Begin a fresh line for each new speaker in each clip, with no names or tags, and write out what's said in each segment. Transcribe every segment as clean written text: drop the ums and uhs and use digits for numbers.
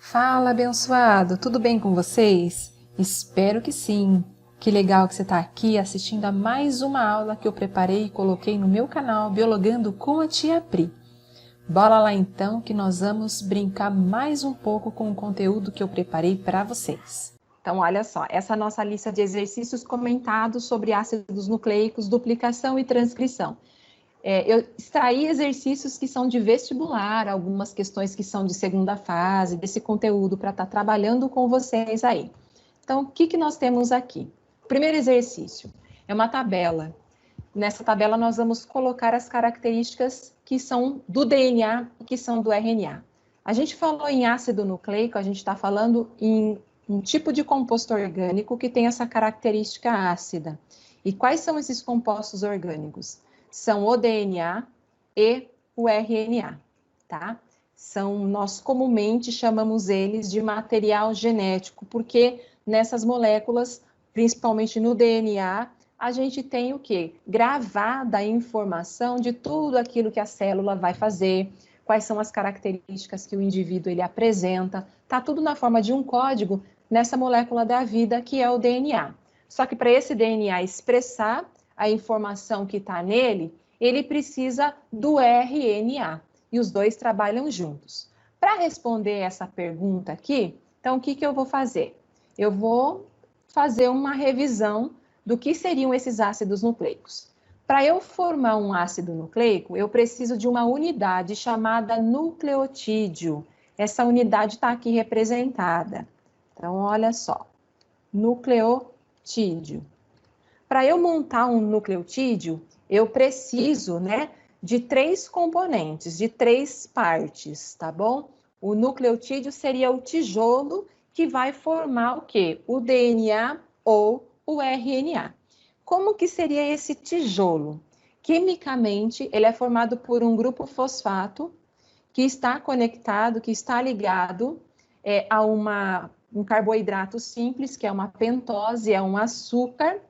Fala, abençoado! Tudo bem com vocês? Espero que sim! Que legal que você está aqui assistindo a mais uma aula que eu preparei e coloquei no meu canal Biologando com a Tia Pri. Bora lá então que nós vamos brincar mais um pouco com o conteúdo que eu preparei para vocês.
Então, olha só, essa é a nossa lista de exercícios comentados sobre ácidos nucleicos, duplicação e transcrição. Eu extraí exercícios que são de vestibular, algumas questões que são de segunda fase, desse conteúdo para estar trabalhando com vocês aí. Então, o que nós temos aqui? O primeiro exercício é uma tabela. Nessa tabela nós vamos colocar as características que são do DNA e que são do RNA. A gente falou em ácido nucleico, a gente está falando em um tipo de composto orgânico que tem essa característica ácida. E quais são esses compostos orgânicos? São o DNA e o RNA, tá? Nós comumente chamamos eles de material genético, porque nessas moléculas, principalmente no DNA, a gente tem o quê? Gravada a informação de tudo aquilo que a célula vai fazer, quais são as características que o indivíduo ele apresenta, tá tudo na forma de um código nessa molécula da vida que é o DNA. Só que para esse DNA expressar a informação que está nele, ele precisa do RNA, e os dois trabalham juntos. Para responder essa pergunta aqui, então o que eu vou fazer? Eu vou fazer uma revisão do que seriam esses ácidos nucleicos. Para eu formar um ácido nucleico, eu preciso de uma unidade chamada nucleotídeo. Essa unidade está aqui representada. Então, olha só, nucleotídeo. Para eu montar um nucleotídeo, eu preciso, de 3 componentes, de 3 partes, tá bom? O nucleotídeo seria o tijolo que vai formar o quê? O DNA ou o RNA. Como que seria esse tijolo? Quimicamente, ele é formado por um grupo fosfato que está conectado, que está ligado a um carboidrato simples, que é uma pentose, é um açúcar,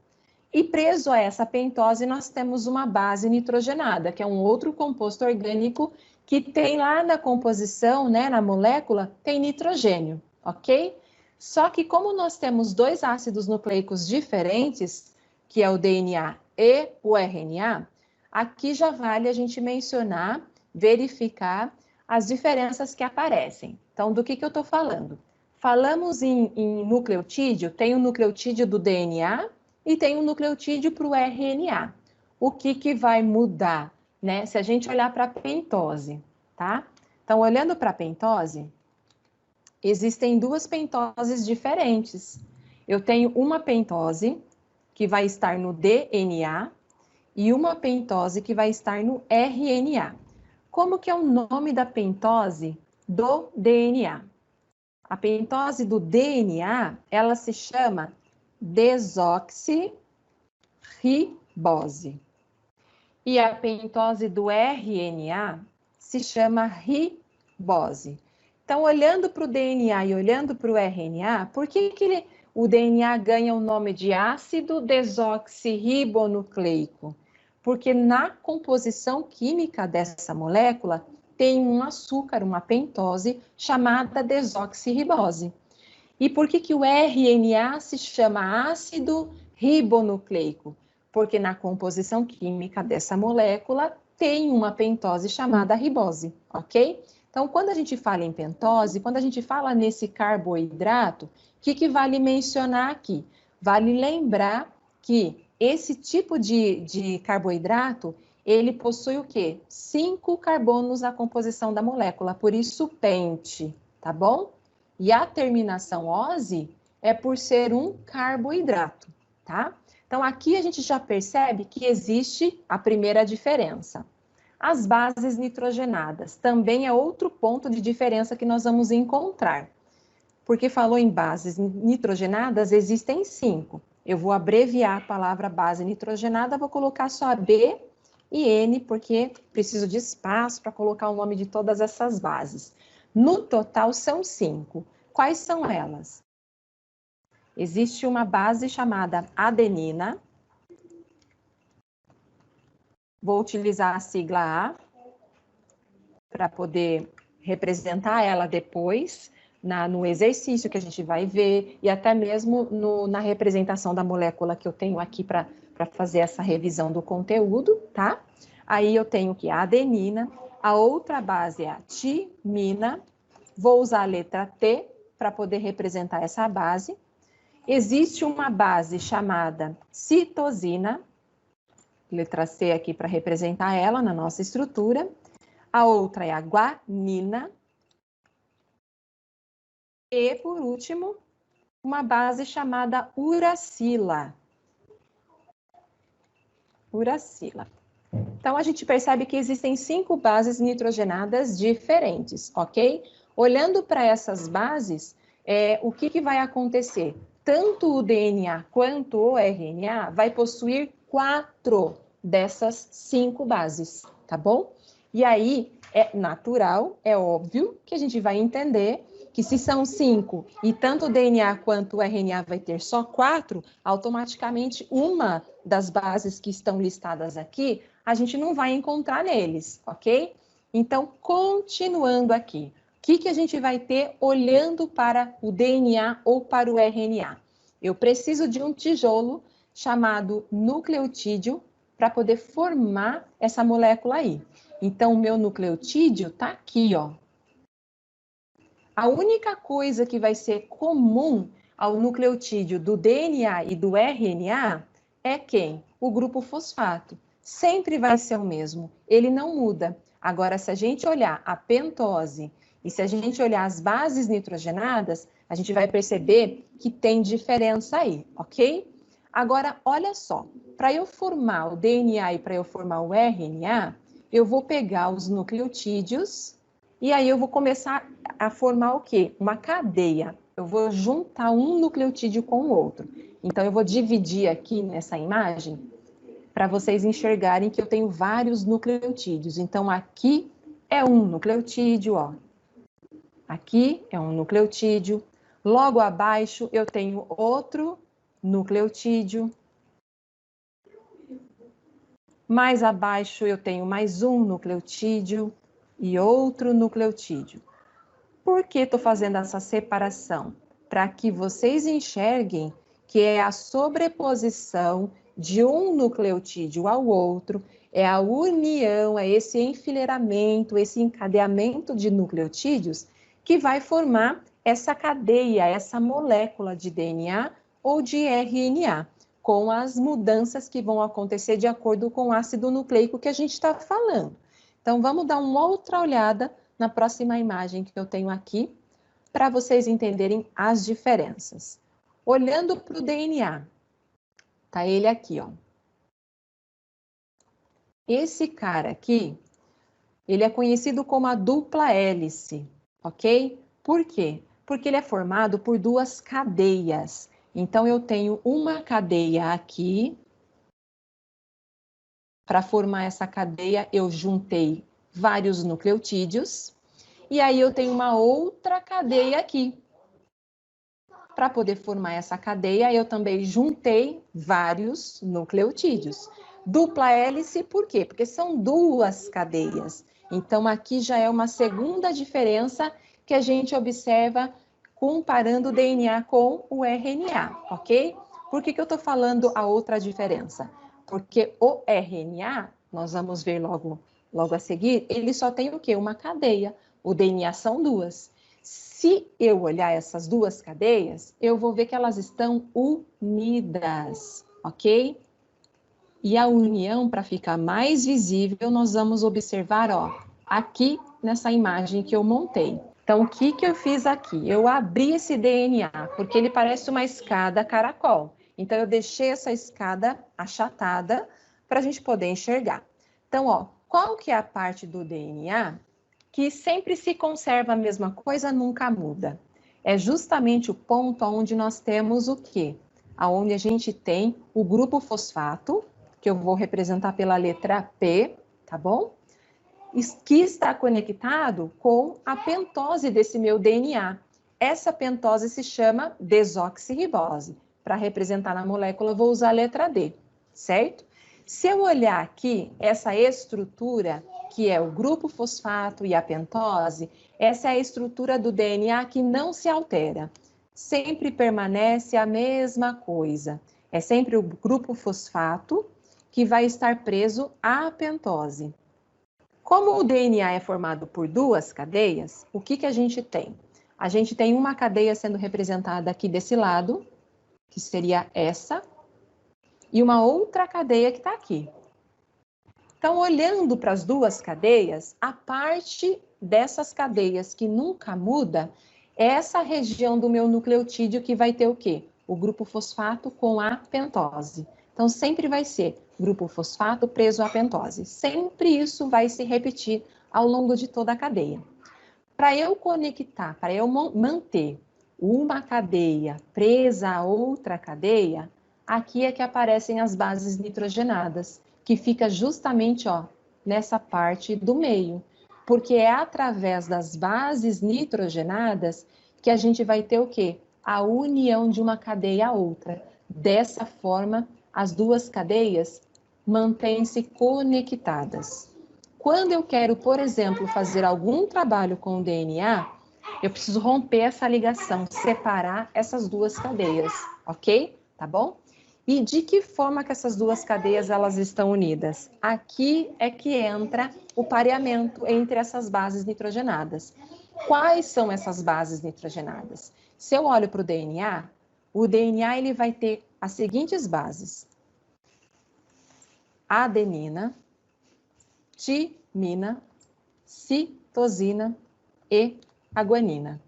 e preso a essa pentose nós temos uma base nitrogenada, que é um outro composto orgânico que tem lá na composição, na molécula, tem nitrogênio, ok? Só que como nós temos 2 ácidos nucleicos diferentes, que é o DNA e o RNA, aqui já vale a gente mencionar, verificar as diferenças que aparecem. Então, do que eu estou falando? Falamos em nucleotídeo, tem o nucleotídeo do DNA e tem um nucleotídeo para o RNA. O que vai mudar, Se a gente olhar para a pentose, tá? Então, olhando para a pentose, existem 2 pentoses diferentes. Eu tenho uma pentose que vai estar no DNA e uma pentose que vai estar no RNA. Como que é o nome da pentose do DNA? A pentose do DNA, ela se chama desoxirribose. E a pentose do RNA se chama ribose. Então, olhando para o DNA e olhando para o RNA, por que o DNA ganha o nome de ácido desoxirribonucleico? Porque na composição química dessa molécula tem um açúcar, uma pentose, chamada desoxirribose. E por que o RNA se chama ácido ribonucleico? Porque na composição química dessa molécula tem uma pentose chamada ribose, ok? Então, quando a gente fala em pentose, quando a gente fala nesse carboidrato, o que vale mencionar aqui? Vale lembrar que esse tipo de carboidrato, ele possui o quê? 5 carbonos na composição da molécula, por isso pente, tá bom? E a terminação -ose é por ser um carboidrato, tá? Então, aqui a gente já percebe que existe a primeira diferença. As bases nitrogenadas também é outro ponto de diferença que nós vamos encontrar. Porque falou em bases nitrogenadas, existem 5. Eu vou abreviar a palavra base nitrogenada, vou colocar só B e N, porque preciso de espaço para colocar o nome de todas essas bases. No total, são 5. Quais são elas? Existe uma base chamada adenina. Vou utilizar a sigla A para poder representar ela depois. no exercício que a gente vai ver, e até mesmo na representação da molécula que eu tenho aqui para fazer essa revisão do conteúdo, tá? Aí eu tenho que a adenina, a outra base é a timina, vou usar a letra T para poder representar essa base. Existe uma base chamada citosina, letra C aqui para representar ela na nossa estrutura. A outra é a guanina. E, por último, uma base chamada uracila. Uracila. Então, a gente percebe que existem 5 bases nitrogenadas diferentes, ok? Olhando para essas bases, o que vai acontecer? Tanto o DNA quanto o RNA vai possuir 4 dessas 5 bases, tá bom? E aí, é natural, é óbvio que a gente vai entender que se são 5 e tanto o DNA quanto o RNA vai ter só 4, automaticamente uma das bases que estão listadas aqui, a gente não vai encontrar neles, ok? Então, continuando aqui, o que a gente vai ter olhando para o DNA ou para o RNA? Eu preciso de um tijolo chamado nucleotídeo para poder formar essa molécula aí. Então, o meu nucleotídeo está aqui, ó. A única coisa que vai ser comum ao nucleotídeo do DNA e do RNA é quem? O grupo fosfato. Sempre vai ser o mesmo, ele não muda. Agora, se a gente olhar a pentose e se a gente olhar as bases nitrogenadas, a gente vai perceber que tem diferença aí, ok? Agora, olha só, para eu formar o DNA e para eu formar o RNA, eu vou pegar os nucleotídeos e aí eu vou começar a formar o quê? Uma cadeia. Eu vou juntar um nucleotídeo com o outro. Então, eu vou dividir aqui nessa imagem para vocês enxergarem que eu tenho vários nucleotídeos. Então, aqui é um nucleotídeo, ó. Aqui é um nucleotídeo. Logo abaixo, eu tenho outro nucleotídeo. Mais abaixo, eu tenho mais um nucleotídeo e outro nucleotídeo. Por que estou fazendo essa separação? Para que vocês enxerguem que é a sobreposição de um nucleotídeo ao outro, é a união, é esse enfileiramento, esse encadeamento de nucleotídeos que vai formar essa cadeia, essa molécula de DNA ou de RNA, com as mudanças que vão acontecer de acordo com o ácido nucleico que a gente está falando. Então, vamos dar uma outra olhada na próxima imagem que eu tenho aqui, para vocês entenderem as diferenças. Olhando para o DNA, tá ele aqui, ó. Esse cara aqui, ele é conhecido como a dupla hélice, ok? Por quê? Porque ele é formado por 2 cadeias. Então, eu tenho uma cadeia aqui. Para formar essa cadeia, eu juntei vários nucleotídeos. E aí, eu tenho uma outra cadeia aqui. Para poder formar essa cadeia, eu também juntei vários nucleotídeos. Dupla hélice, por quê? Porque são 2 cadeias. Então, aqui já é uma segunda diferença que a gente observa comparando o DNA com o RNA, ok? Por que eu estou falando a outra diferença? Porque o RNA, nós vamos ver logo a seguir, ele só tem o quê? Uma cadeia. O DNA são 2. Se eu olhar essas 2 cadeias, eu vou ver que elas estão unidas, ok? E a união, para ficar mais visível, nós vamos observar, ó, aqui nessa imagem que eu montei. Então, o que eu fiz aqui? Eu abri esse DNA, porque ele parece uma escada caracol. Então, eu deixei essa escada achatada para a gente poder enxergar. Então, ó, qual que é a parte do DNA que sempre se conserva a mesma coisa, nunca muda? É justamente o ponto onde nós temos o quê? Onde a gente tem o grupo fosfato, que eu vou representar pela letra P, tá bom? Que está conectado com a pentose desse meu DNA. Essa pentose se chama desoxirribose. Para representar na molécula, vou usar a letra D, certo? Se eu olhar aqui, essa estrutura, que é o grupo fosfato e a pentose, essa é a estrutura do DNA que não se altera. Sempre permanece a mesma coisa. É sempre o grupo fosfato que vai estar preso à pentose. Como o DNA é formado por duas cadeias, o que a gente tem? A gente tem uma cadeia sendo representada aqui desse lado, que seria essa, e uma outra cadeia que está aqui. Então, olhando para as duas cadeias, a parte dessas cadeias que nunca muda é essa região do meu nucleotídeo que vai ter o quê? O grupo fosfato com a pentose. Então, sempre vai ser grupo fosfato preso à pentose. Sempre isso vai se repetir ao longo de toda a cadeia. Para eu conectar, para eu manter uma cadeia presa a outra cadeia, aqui é que aparecem as bases nitrogenadas, que fica justamente, ó, nessa parte do meio, porque é através das bases nitrogenadas que a gente vai ter o quê? A união de uma cadeia a outra. Dessa forma, as duas cadeias mantêm-se conectadas. Quando eu quero, por exemplo, fazer algum trabalho com o DNA, eu preciso romper essa ligação, separar essas duas cadeias, ok? Tá bom? E de que forma que essas duas cadeias elas estão unidas? Aqui é que entra o pareamento entre essas bases nitrogenadas. Quais são essas bases nitrogenadas? Se eu olho para o DNA ele vai ter as seguintes bases: adenina, timina, citosina e a guanina.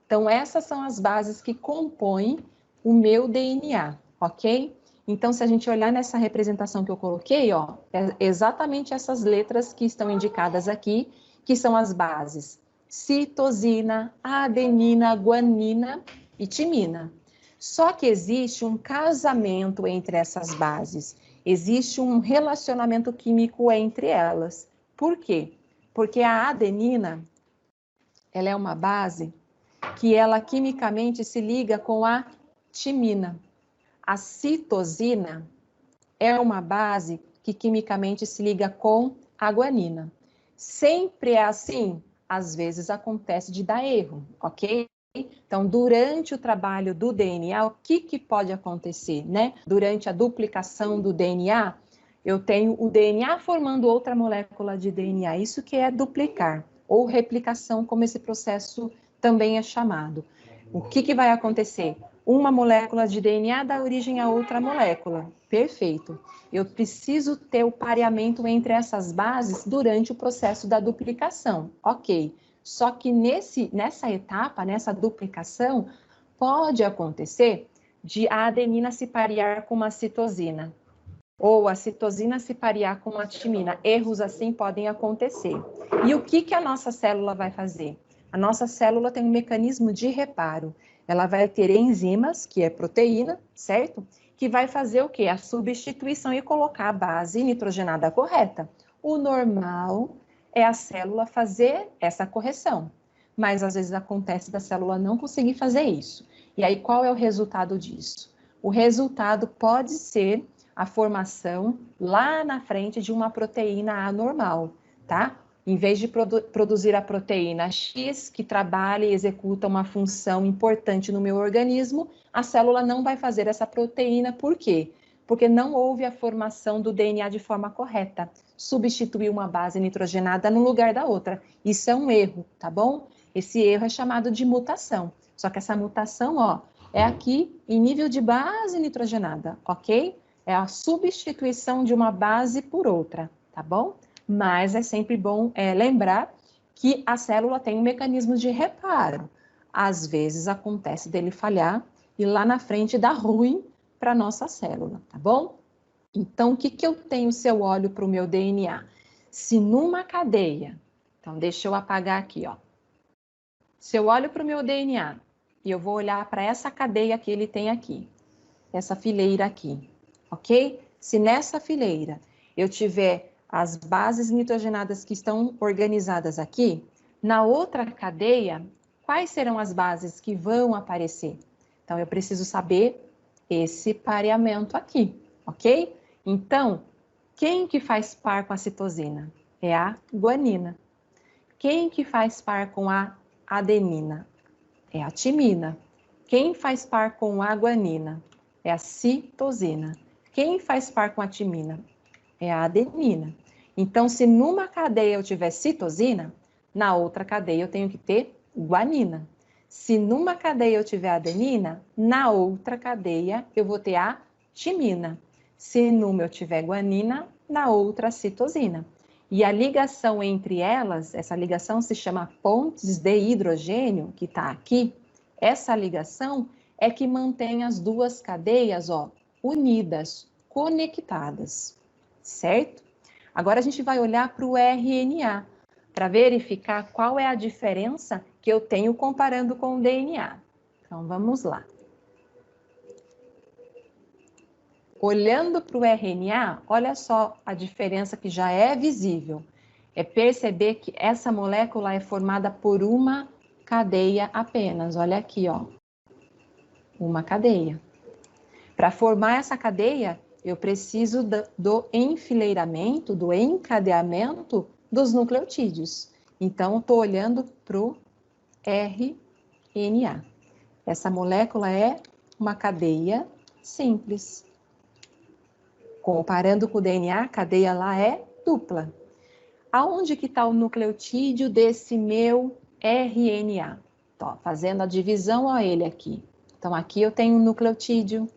Então, essas são as bases que compõem o meu DNA, ok? Então, se a gente olhar nessa representação que eu coloquei, ó, é exatamente essas letras que estão indicadas aqui, que são as bases citosina, adenina, guanina e timina. Só que existe um casamento entre essas bases, existe um relacionamento químico entre elas. Por quê? Porque a adenina, ela é uma base que ela quimicamente se liga com a timina. A citosina é uma base que quimicamente se liga com a guanina. Sempre é assim? Às vezes acontece de dar erro, ok? Então, durante o trabalho do DNA, o que pode acontecer, né? Durante a duplicação do DNA, eu tenho o DNA formando outra molécula de DNA. Isso que é duplicar, ou replicação, como esse processo também é chamado. O que vai acontecer? Uma molécula de DNA dá origem a outra molécula. Perfeito. Eu preciso ter o pareamento entre essas bases durante o processo da duplicação. Ok. Só que nessa etapa, nessa duplicação, pode acontecer de a adenina se parear com uma citosina, ou a citosina se parear com uma timina. Erros assim podem acontecer. E o que a nossa célula vai fazer? A nossa célula tem um mecanismo de reparo. Ela vai ter enzimas, que é proteína, certo? Que vai fazer o quê? A substituição e colocar a base nitrogenada correta. O normal é a célula fazer essa correção, mas às vezes acontece da célula não conseguir fazer isso. E aí qual é o resultado disso? O resultado pode ser a formação lá na frente de uma proteína anormal, tá? Em vez de produzir a proteína X, que trabalha e executa uma função importante no meu organismo, a célula não vai fazer essa proteína. Por quê? Porque não houve a formação do DNA de forma correta. Substituiu uma base nitrogenada no lugar da outra. Isso é um erro, tá bom? Esse erro é chamado de mutação. Só que essa mutação, ó, é aqui em nível de base nitrogenada, ok? É a substituição de uma base por outra, tá bom? Mas é sempre bom lembrar que a célula tem um mecanismo de reparo. Às vezes acontece dele falhar e lá na frente dá ruim para a nossa célula, tá bom? Então, o que eu tenho se eu olho para o meu DNA? Se numa cadeia, então deixa eu apagar aqui, ó. Se eu olho para o meu DNA e eu vou olhar para essa cadeia que ele tem aqui, essa fileira aqui, ok? Se nessa fileira eu tiver as bases nitrogenadas que estão organizadas aqui, na outra cadeia, quais serão as bases que vão aparecer? Então, eu preciso saber esse pareamento aqui, ok? Então, Quem que faz par com a citosina? É a guanina. Quem que faz par com a adenina? É a timina. Quem faz par com a guanina? É a citosina. Quem faz par com a timina? É a adenina. Então, se numa cadeia eu tiver citosina, na outra cadeia eu tenho que ter guanina. Se numa cadeia eu tiver adenina, na outra cadeia eu vou ter a timina. Se numa eu tiver guanina, na outra a citosina. E a ligação entre elas, essa ligação se chama pontes de hidrogênio, que está aqui. Essa ligação é que mantém as duas cadeias, unidas, conectadas, certo? Agora a gente vai olhar para o RNA, para verificar qual é a diferença que eu tenho comparando com o DNA. Então, vamos lá. Olhando para o RNA, olha só a diferença que já é visível. É perceber que essa molécula é formada por uma cadeia apenas. Olha aqui, uma cadeia. Para formar essa cadeia, eu preciso do enfileiramento, do encadeamento dos nucleotídeos. Então, estou olhando para o RNA. Essa molécula é uma cadeia simples. Comparando com o DNA, a cadeia lá é dupla. Aonde que está o nucleotídeo desse meu RNA? Tô fazendo a divisão ele aqui. Então, aqui eu tenho um nucleotídeo,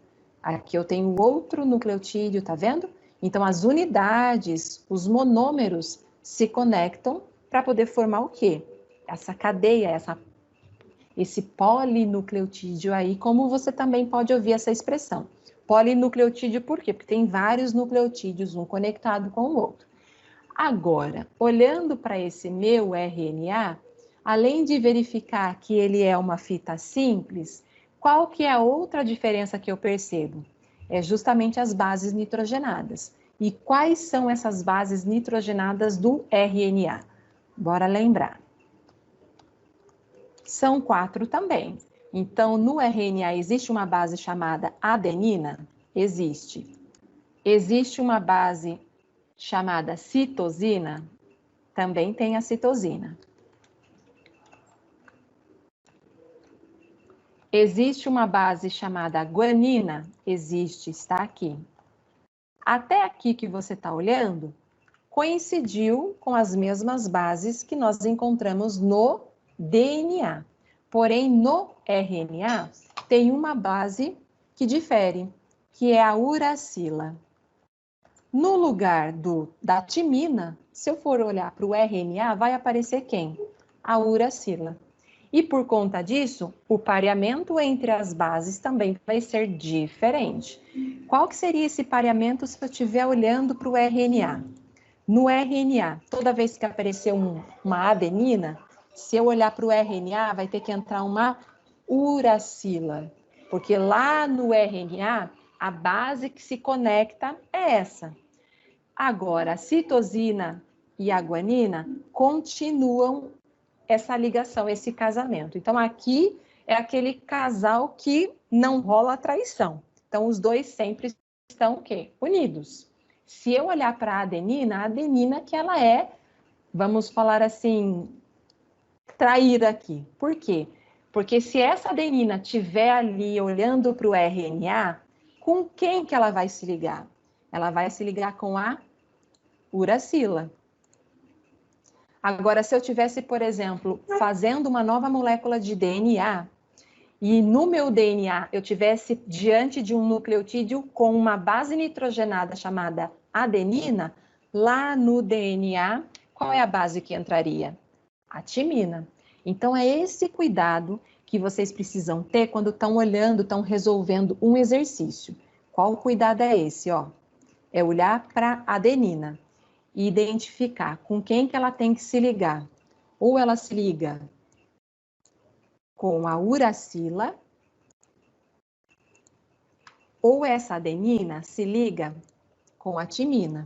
aqui eu tenho outro nucleotídeo, tá vendo? Então, as unidades, os monômeros, se conectam para poder formar o quê? Essa cadeia, esse polinucleotídeo aí, como você também pode ouvir essa expressão. Polinucleotídeo por quê? Porque tem vários nucleotídeos, um conectado com o outro. Agora, olhando para esse meu RNA, além de verificar que ele é uma fita simples, qual que é a outra diferença que eu percebo? É justamente as bases nitrogenadas. E quais são essas bases nitrogenadas do RNA? Bora lembrar. São 4 também. Então, no RNA existe uma base chamada adenina? Existe. Existe uma base chamada citosina? Também tem a citosina. Existe uma base chamada guanina? Existe, está aqui. Até aqui que você está olhando, coincidiu com as mesmas bases que nós encontramos no DNA. Porém, no RNA, tem uma base que difere, que é a uracila. No lugar da timina, se eu for olhar para o RNA, vai aparecer quem? A uracila. E por conta disso, o pareamento entre as bases também vai ser diferente. Qual que seria esse pareamento se eu estiver olhando para o RNA? No RNA, toda vez que aparecer uma adenina, se eu olhar para o RNA, vai ter que entrar uma uracila, porque lá no RNA, a base que se conecta é essa. Agora, a citosina e a guanina continuam essa ligação, esse casamento. Então, aqui é aquele casal que não rola traição. Então, os dois sempre estão o quê? Unidos. Se eu olhar para a adenina que ela é, vamos falar assim, traíra aqui. Por quê? Porque se essa adenina estiver ali olhando para o RNA, com quem que ela vai se ligar? Ela vai se ligar com a uracila. Agora, se eu tivesse, por exemplo, fazendo uma nova molécula de DNA, e no meu DNA eu tivesse diante de um nucleotídeo com uma base nitrogenada chamada adenina, lá no DNA, qual é a base que entraria? A timina. Então, é esse cuidado que vocês precisam ter quando estão olhando, estão resolvendo um exercício. Qual cuidado é esse? É olhar para a adenina e identificar com quem que ela tem que se ligar. Ou ela se liga com a uracila, ou essa adenina se liga com a timina.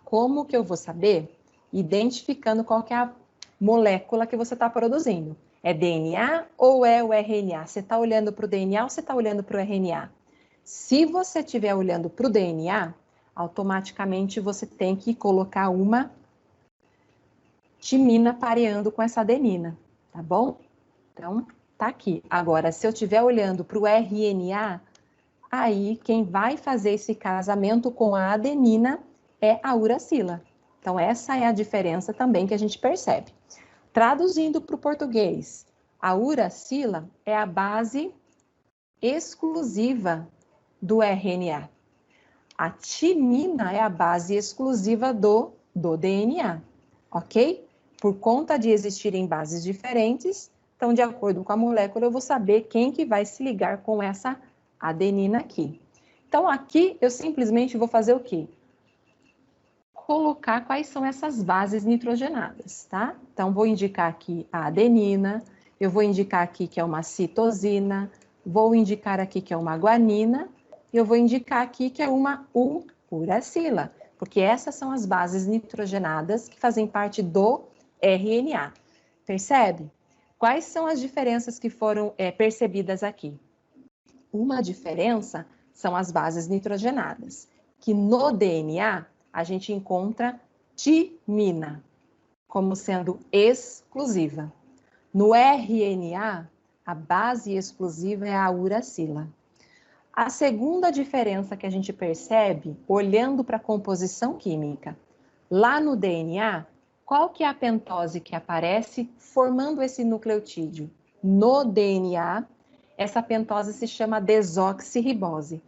Como que eu vou saber? Identificando qual que é a molécula que você está produzindo. É DNA ou é o RNA? Você está olhando para o DNA ou você está olhando para o RNA? Se você estiver olhando para o DNA, automaticamente você tem que colocar uma timina pareando com essa adenina, tá bom? Então, tá aqui. Agora, se eu estiver olhando para o RNA, aí quem vai fazer esse casamento com a adenina é a uracila. Então, essa é a diferença também que a gente percebe. Traduzindo para o português, a uracila é a base exclusiva do RNA. A timina é a base exclusiva do DNA, ok? Por conta de existirem bases diferentes, então, de acordo com a molécula, eu vou saber quem que vai se ligar com essa adenina aqui. Então, aqui eu simplesmente vou fazer o quê? Colocar quais são essas bases nitrogenadas, tá? Então, vou indicar aqui a adenina, eu vou indicar aqui que é uma citosina, vou indicar aqui que é uma guanina, e eu vou indicar aqui que é uma uracila, porque essas são as bases nitrogenadas que fazem parte do RNA. Percebe? Quais são as diferenças que foram percebidas aqui? Uma diferença são as bases nitrogenadas, que no DNA a gente encontra timina como sendo exclusiva. No RNA, a base exclusiva é a uracila. A segunda diferença que a gente percebe, olhando para a composição química, lá no DNA, qual que é a pentose que aparece formando esse nucleotídeo? No DNA, essa pentose se chama desoxirribose.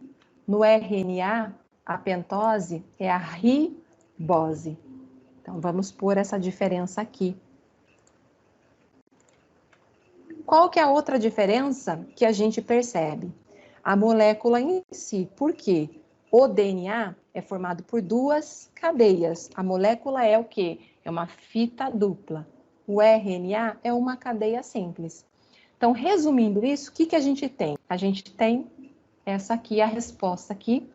No RNA, a pentose é a ribose. Então, vamos pôr essa diferença aqui. Qual que é a outra diferença que a gente percebe? A molécula em si. Por quê? O DNA é formado por duas cadeias. A molécula é o quê? É uma fita dupla. O RNA é uma cadeia simples. Então, resumindo isso, o que a gente tem? A gente tem essa aqui, a resposta aqui.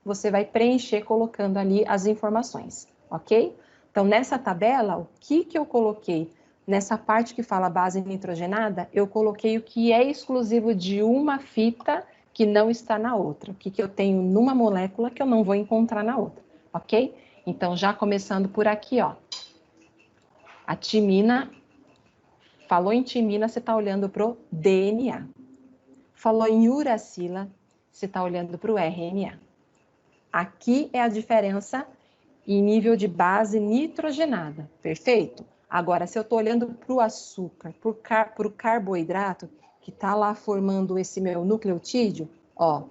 Você vai preencher colocando ali as informações, ok? Então, nessa tabela, o que eu coloquei? Nessa parte que fala base nitrogenada, eu coloquei o que é exclusivo de uma fita que não está na outra. O que eu tenho numa molécula que eu não vou encontrar na outra, ok? Então, já começando por aqui, ó. A timina, falou em timina, você está olhando para o DNA. Falou em uracila, você está olhando para o RNA. Aqui é a diferença em nível de base nitrogenada, perfeito? Agora, se eu estou olhando para o açúcar, para o carboidrato, que está lá formando esse meu nucleotídeo, ó,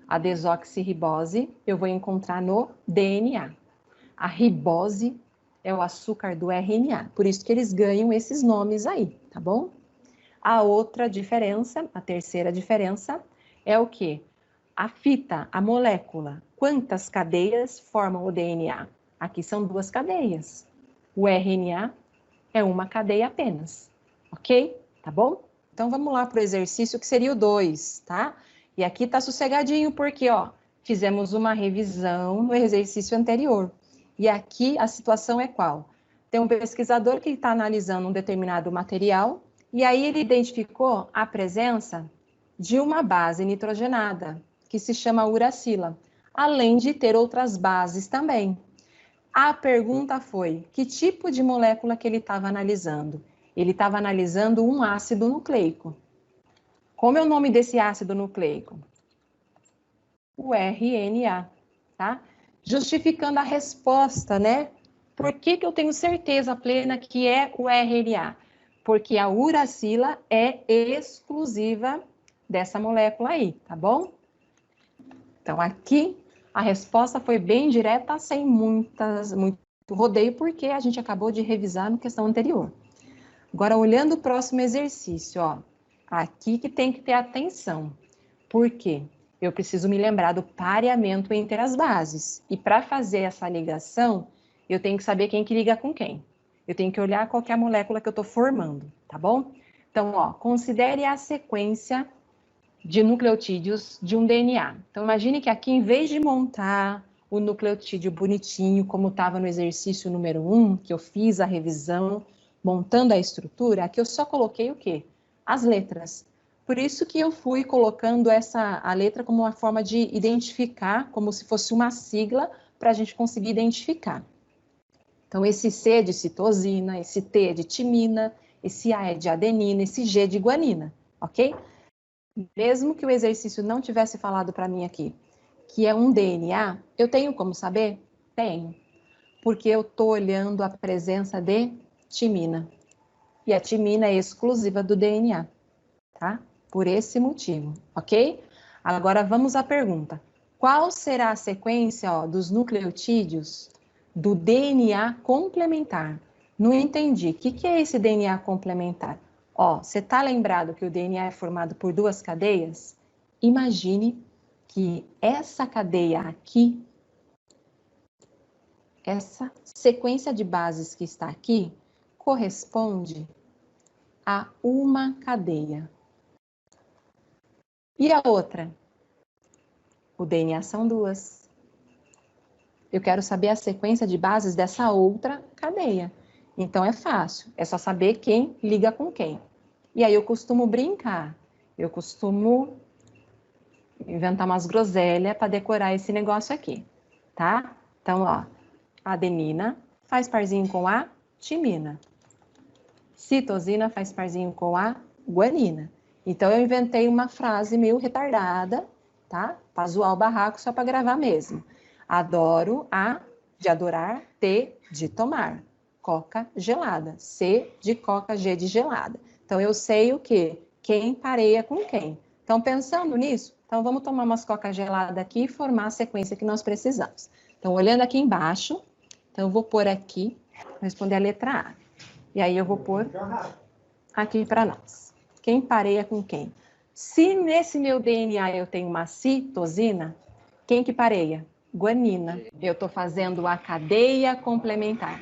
a desoxirribose eu vou encontrar no DNA. A ribose é o açúcar do RNA, por isso que eles ganham esses nomes aí, tá bom? A outra diferença, a terceira diferença, é o quê? A fita, a molécula, quantas cadeias formam o DNA? Aqui são duas cadeias. O RNA é uma cadeia apenas, ok? Tá bom? Então, vamos lá para o exercício que seria o 2, tá? E aqui tá sossegadinho porque, ó, fizemos uma revisão no exercício anterior. E aqui a situação é qual? Tem um pesquisador que está analisando um determinado material e aí ele identificou a presença de uma base nitrogenada, que se chama uracila, além de ter outras bases também. A pergunta foi, que tipo de molécula que ele estava analisando? Ele estava analisando um ácido nucleico. Como é o nome desse ácido nucleico? O RNA, tá? Justificando a resposta, né? Por que eu tenho certeza plena que é o RNA? Porque a uracila é exclusiva dessa molécula aí, tá bom? Então, aqui a resposta foi bem direta, sem muito rodeio, porque a gente acabou de revisar na questão anterior. Agora, olhando o próximo exercício, ó, aqui que tem que ter atenção. Por quê? Eu preciso me lembrar do pareamento entre as bases. E para fazer essa ligação, eu tenho que saber quem que liga com quem. Eu tenho que olhar qual que é a molécula que eu estou formando, tá bom? Então, ó, considere a sequência de nucleotídeos de um DNA. Então, imagine que aqui, em vez de montar o nucleotídeo bonitinho, como estava no exercício número 1, que eu fiz a revisão, montando a estrutura, aqui eu só coloquei o quê? As letras. Por isso que eu fui colocando a letra como uma forma de identificar, como se fosse uma sigla, para a gente conseguir identificar. Então, esse C é de citosina, esse T é de timina, esse A é de adenina, esse G é de guanina, ok? Mesmo que o exercício não tivesse falado para mim aqui, que é um DNA, eu tenho como saber? Tenho, porque eu estou olhando a presença de timina. E a timina é exclusiva do DNA, tá? Por esse motivo, ok? Agora vamos à pergunta. Qual será a sequência dos nucleotídeos do DNA complementar? Não entendi. O que é esse DNA complementar? Você está lembrado que o DNA é formado por duas cadeias? Imagine que essa cadeia aqui, essa sequência de bases que está aqui, corresponde a uma cadeia. E a outra? O DNA são duas. Eu quero saber a sequência de bases dessa outra cadeia. Então é fácil, é só saber quem liga com quem. E aí eu costumo brincar, eu costumo inventar umas groselhas para decorar esse negócio aqui, tá? Então, a adenina faz parzinho com a timina. Citosina faz parzinho com a guanina. Então, eu inventei uma frase meio retardada, tá? Para zoar o barraco, só para gravar mesmo. Adoro a de adorar, T de tomar. Coca gelada. C de coca, G de gelada. Então, eu sei o quê? Quem pareia com quem. Então, pensando nisso, então vamos tomar umas coca gelada aqui e formar a sequência que nós precisamos. Então, olhando aqui embaixo, então eu vou pôr aqui, vou responder a letra A. E aí eu vou pôr aqui para nós. Quem pareia com quem? Se nesse meu DNA eu tenho uma citosina, quem que pareia? Guanina. Eu estou fazendo a cadeia complementar.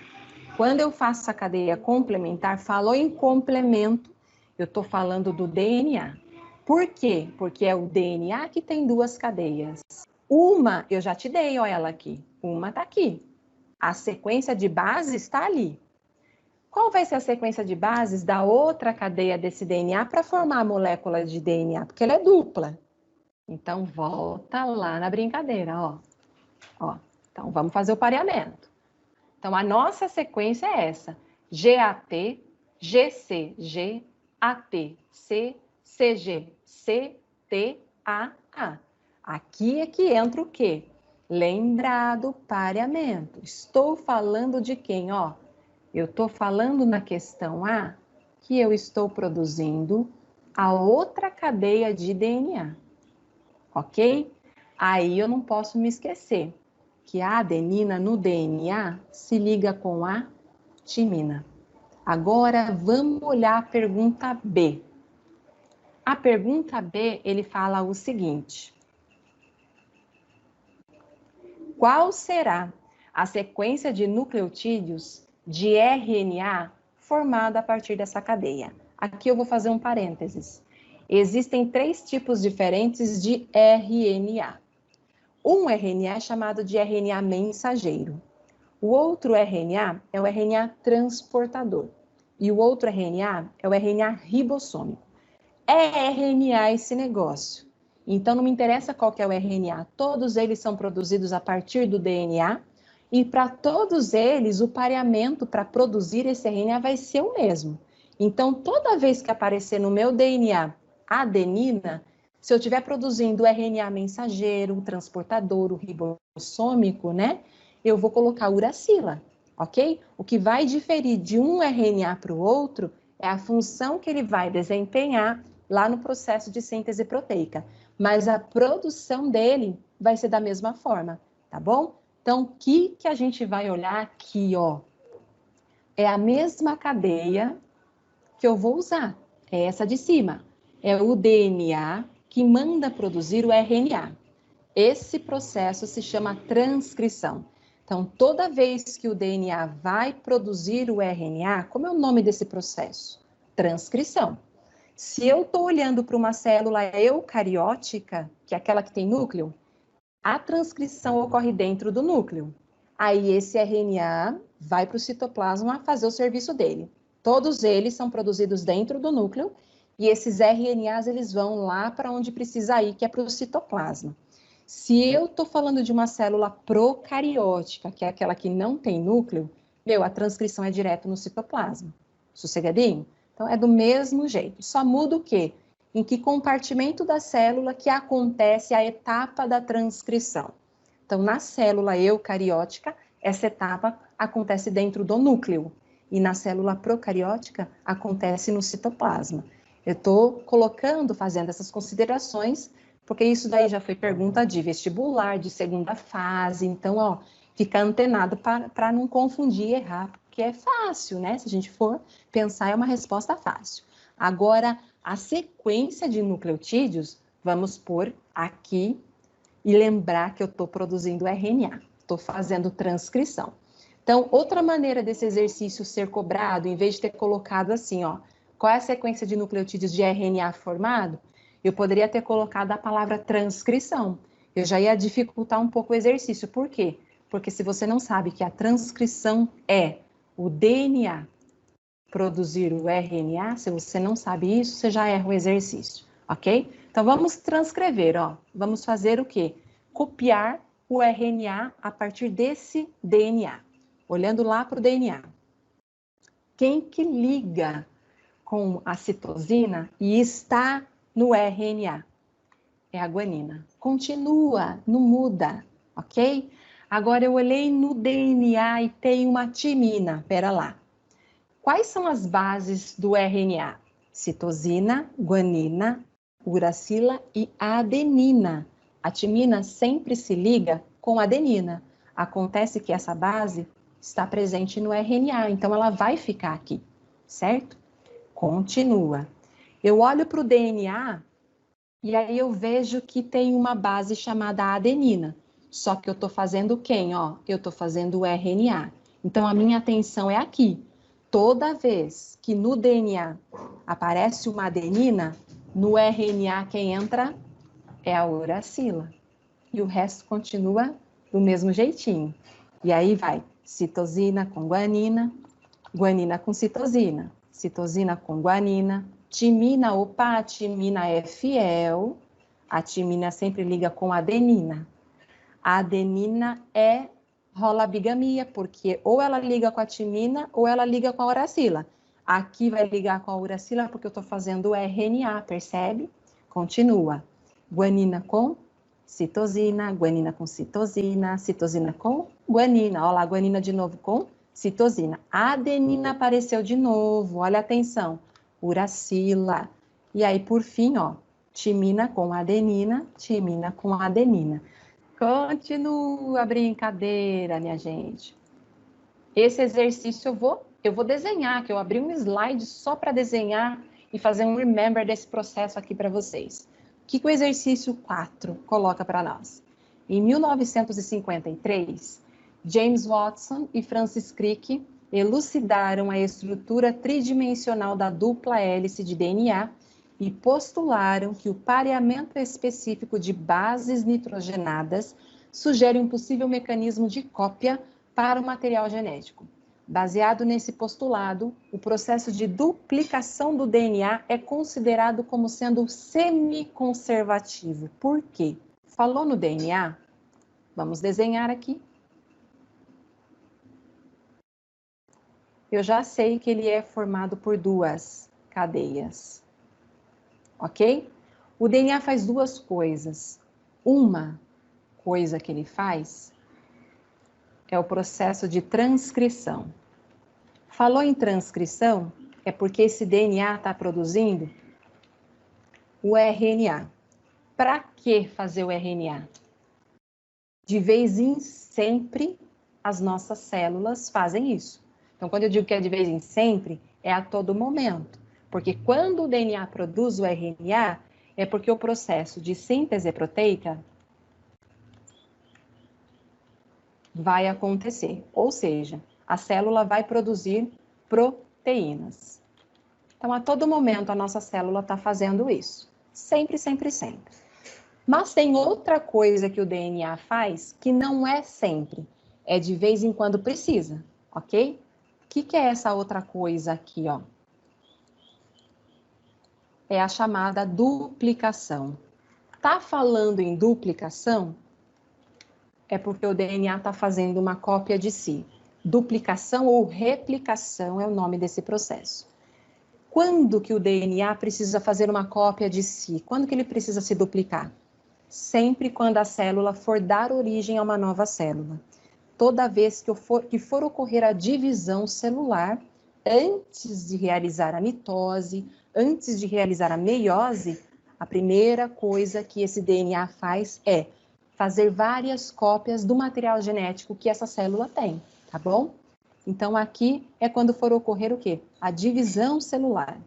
Quando eu faço a cadeia complementar, falou em complemento, eu estou falando do DNA. Por quê? Porque é o DNA que tem duas cadeias. Uma, eu já te dei, olha ela aqui. Uma está aqui. A sequência de bases está ali. Qual vai ser a sequência de bases da outra cadeia desse DNA para formar a molécula de DNA? Porque ela é dupla. Então, volta lá na brincadeira, ó. Então, vamos fazer o pareamento. Então, a nossa sequência é essa. GAT, GCG, ATC, CG, CTAA. Aqui é que entra o quê? Lembrar do pareamento. Estou falando de quem, Eu estou falando na questão A que eu estou produzindo a outra cadeia de DNA, ok? Aí eu não posso me esquecer que a adenina no DNA se liga com a timina. Agora vamos olhar a pergunta B. A pergunta B, ele fala o seguinte: qual será a sequência de nucleotídeos de RNA formada a partir dessa cadeia? Aqui eu vou fazer um parênteses. Existem 3 tipos diferentes de RNA. Um RNA é chamado de RNA mensageiro. O outro RNA é o RNA transportador. E o outro RNA é o RNA ribossômico. É RNA esse negócio. Então, não me interessa qual que é o RNA. Todos eles são produzidos a partir do DNA. E para todos eles, o pareamento para produzir esse RNA vai ser o mesmo. Então, toda vez que aparecer no meu DNA adenina, se eu estiver produzindo o RNA mensageiro, o transportador, o ribossômico, né? Eu vou colocar uracila, ok? O que vai diferir de um RNA para o outro é a função que ele vai desempenhar lá no processo de síntese proteica. Mas a produção dele vai ser da mesma forma, tá bom? Então, o que a gente vai olhar aqui, É a mesma cadeia que eu vou usar. É essa de cima. É o DNA que manda produzir o RNA. Esse processo se chama transcrição. Então, toda vez que o DNA vai produzir o RNA, como é o nome desse processo? Transcrição. Se eu estou olhando para uma célula eucariótica, que é aquela que tem núcleo, a transcrição ocorre dentro do núcleo. Aí esse RNA vai para o citoplasma fazer o serviço dele. Todos eles são produzidos dentro do núcleo e esses RNAs eles vão lá para onde precisa ir, que é para o citoplasma. Se eu estou falando de uma célula procariótica, que é aquela que não tem núcleo, a transcrição é direto no citoplasma. Sossegadinho? Então, é do mesmo jeito. Só muda o quê? Em que compartimento da célula que acontece a etapa da transcrição. Então, na célula eucariótica, essa etapa acontece dentro do núcleo. E na célula procariótica, acontece no citoplasma. Eu estou colocando, fazendo essas considerações, porque isso daí já foi pergunta de vestibular, de segunda fase. Então, ó, fica antenado para não confundir e errar, porque é fácil, né? Se a gente for pensar, é uma resposta fácil. Agora, a sequência de nucleotídeos, vamos pôr aqui e lembrar que eu estou produzindo RNA, estou fazendo transcrição. Então, outra maneira desse exercício ser cobrado, em vez de ter colocado assim, ó, qual é a sequência de nucleotídeos de RNA formado? Eu poderia ter colocado a palavra transcrição. Eu já ia dificultar um pouco o exercício. Por quê? Porque se você não sabe que a transcrição é o DNA produzir o RNA, se você não sabe isso, você já erra o exercício, ok? Então, vamos transcrever, ó. Vamos fazer o quê? Copiar o RNA a partir desse DNA. Olhando lá para o DNA. Quem que liga com a citosina e está no RNA? É a guanina. Continua, não muda, ok? Agora eu olhei no DNA e tem uma timina. Pera lá. Quais são as bases do RNA? Citosina, guanina, uracila e adenina. A timina sempre se liga com a adenina. Acontece que essa base está presente no RNA, então ela vai ficar aqui, certo? Continua. Eu olho para o DNA e aí eu vejo que tem uma base chamada adenina. Só que eu estou fazendo quem? Ó, eu estou fazendo o RNA. Então a minha atenção é aqui. Toda vez que no DNA aparece uma adenina, no RNA quem entra é a uracila. E o resto continua do mesmo jeitinho. E aí vai citosina com guanina, guanina com citosina, citosina com guanina, timina, opa, a timina é fiel, a timina sempre liga com adenina. A adenina rola a bigamia, porque ou ela liga com a timina ou ela liga com a uracila. Aqui vai ligar com a uracila porque eu estou fazendo o RNA, percebe? Continua. Guanina com citosina, guanina com citosina, citosina com guanina. Olha lá, guanina de novo com citosina. A adenina apareceu de novo, olha a atenção. Uracila. E aí, por fim, ó, timina com adenina, timina com adenina. Continua a brincadeira, minha gente. Esse exercício eu vou desenhar, que eu abri um slide só para desenhar e fazer um remember desse processo aqui para vocês. O que o exercício 4 coloca para nós? Em 1953, James Watson e Francis Crick elucidaram a estrutura tridimensional da dupla hélice de DNA e postularam que o pareamento específico de bases nitrogenadas sugere um possível mecanismo de cópia para o material genético. Baseado nesse postulado, o processo de duplicação do DNA é considerado como sendo semiconservativo. Por quê? Falou no DNA? Vamos desenhar aqui. Eu já sei que ele é formado por duas cadeias. Ok? O DNA faz duas coisas. Uma coisa que ele faz é o processo de transcrição. Falou em transcrição, é porque esse DNA está produzindo o RNA. Para que fazer o RNA? De vez em sempre, as nossas células fazem isso. Então, quando eu digo que é de vez em sempre, é a todo momento. Porque quando o DNA produz o RNA, é porque o processo de síntese proteica vai acontecer. Ou seja, a célula vai produzir proteínas. Então, a todo momento, a nossa célula está fazendo isso. Sempre, sempre, sempre. Mas tem outra coisa que o DNA faz que não é sempre. É de vez em quando precisa, ok? O que é essa outra coisa aqui, ó? É a chamada duplicação. Tá falando em duplicação? É porque o DNA está fazendo uma cópia de si. Duplicação ou replicação é o nome desse processo. Quando que o DNA precisa fazer uma cópia de si? Quando que ele precisa se duplicar? Sempre quando a célula for dar origem a uma nova célula. Toda vez que for ocorrer a divisão celular, antes de realizar a mitose, antes de realizar a meiose, a primeira coisa que esse DNA faz é fazer várias cópias do material genético que essa célula tem, tá bom? Então, aqui é quando for ocorrer o quê? A divisão celular.